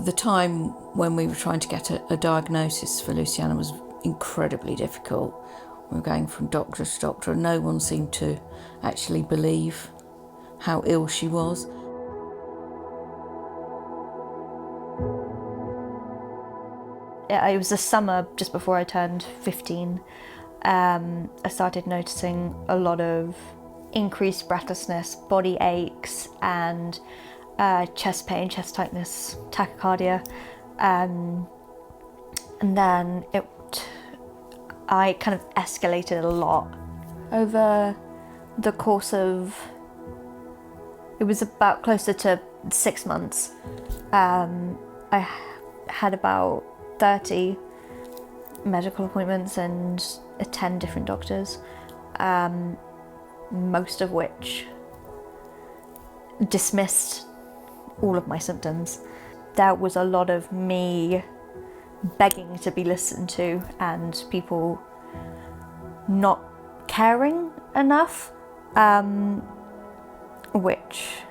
The time when we were trying to get a diagnosis for Luciana was incredibly difficult. We were going from doctor to doctor and no one seemed to actually believe how ill she was. It was the summer just before I turned 15. I started noticing a lot of increased breathlessness, body aches and chest pain, chest tightness, tachycardia. And then I kind of escalated a lot over the course of, it was about closer to 6 months. I had about 30 medical appointments and 10 different doctors, most of which dismissed all of my symptoms. There was a lot of me begging to be listened to and people not caring enough, which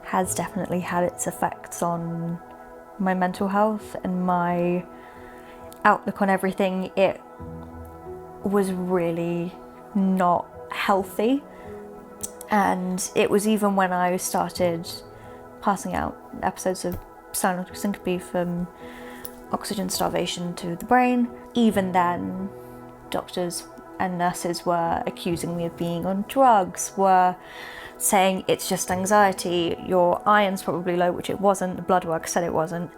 has definitely had its effects on my mental health and my outlook on everything. It was really not healthy, and it was even when I started passing out episodes of silent syncope from oxygen starvation to the brain. Even then, doctors and nurses were accusing me of being on drugs, were saying it's just anxiety, your iron's probably low, which it wasn't, the blood work said it wasn't,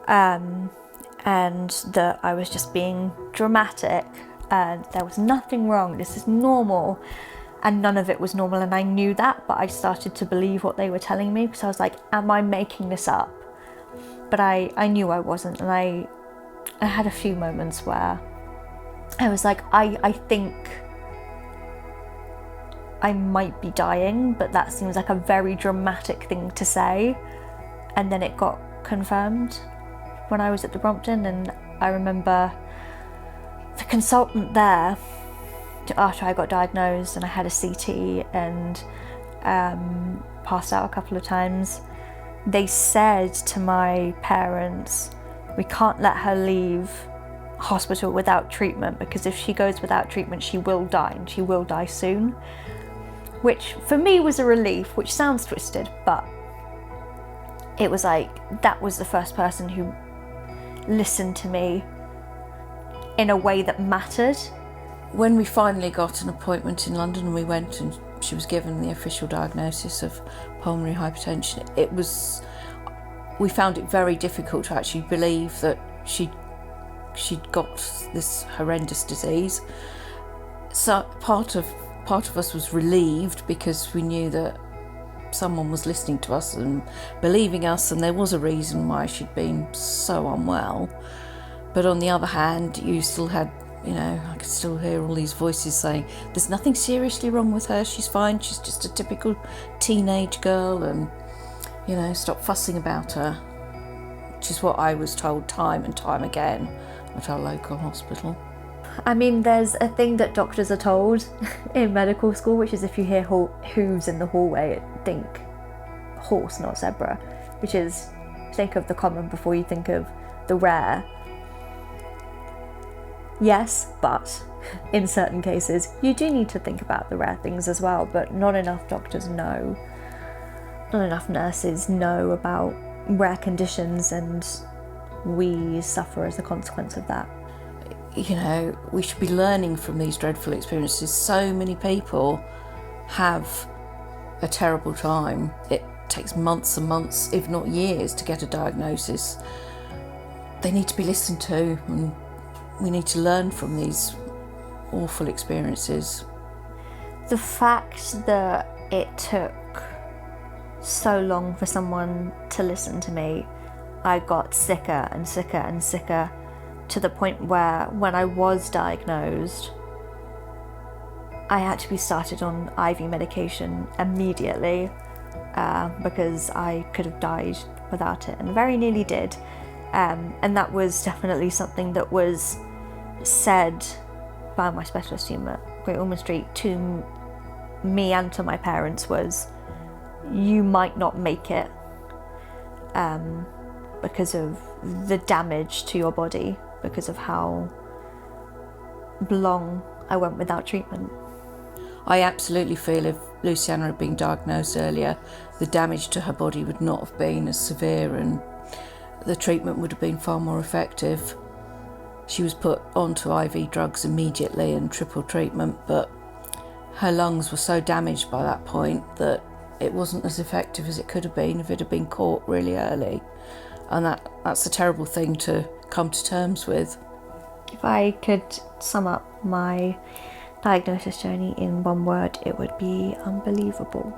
and that I was just being dramatic and there was nothing wrong, this is normal. And none of it was normal, and I knew that, but I started to believe what they were telling me because I was like, am I making this up? But I knew I wasn't, and I had a few moments where I was like, I think I might be dying, but that seems like a very dramatic thing to say. And then it got confirmed when I was at the Brompton, and I remember the consultant there, after I got diagnosed and I had a CT and passed out a couple of times, they said to my parents, we can't let her leave hospital without treatment, because if she goes without treatment she will die, and she will die soon. Which for me was a relief, which sounds twisted, but it was like, that was the first person who listened to me in a way that mattered. When we finally got an appointment in London and we went and she was given the official diagnosis of pulmonary hypertension, we found it very difficult to actually believe that she'd got this horrendous disease. So part of us was relieved because we knew that someone was listening to us and believing us, and there was a reason why she'd been so unwell. But on the other hand, you still had, I could still hear all these voices saying, there's nothing seriously wrong with her, she's fine, she's just a typical teenage girl, and, stop fussing about her. Which is what I was told time and time again at our local hospital. I mean, there's a thing that doctors are told in medical school, which is if you hear hooves in the hallway, think horse, not zebra, which is think of the common before you think of the rare. Yes, but in certain cases you do need to think about the rare things as well, but not enough doctors know, not enough nurses know about rare conditions, and we suffer as a consequence of that. We should be learning from these dreadful experiences. So many people have a terrible time. It takes months and months, if not years, to get a diagnosis. They need to be listened to, and we need to learn from these awful experiences. The fact that it took so long for someone to listen to me, I got sicker and sicker and sicker, to the point where when I was diagnosed, I had to be started on IV medication immediately, because I could have died without it, and very nearly did. And that was definitely something that was said by my specialist team at Great Ormond Street to me and to my parents was, you might not make it. because of the damage to your body, because of how long I went without treatment. I absolutely feel if Luciana had been diagnosed earlier, the damage to her body would not have been as severe and the treatment would have been far more effective. She was put onto IV drugs immediately and triple treatment, but her lungs were so damaged by that point that it wasn't as effective as it could have been if it had been caught really early. And that's a terrible thing to come to terms with. If I could sum up my diagnosis journey in one word, it would be unbelievable.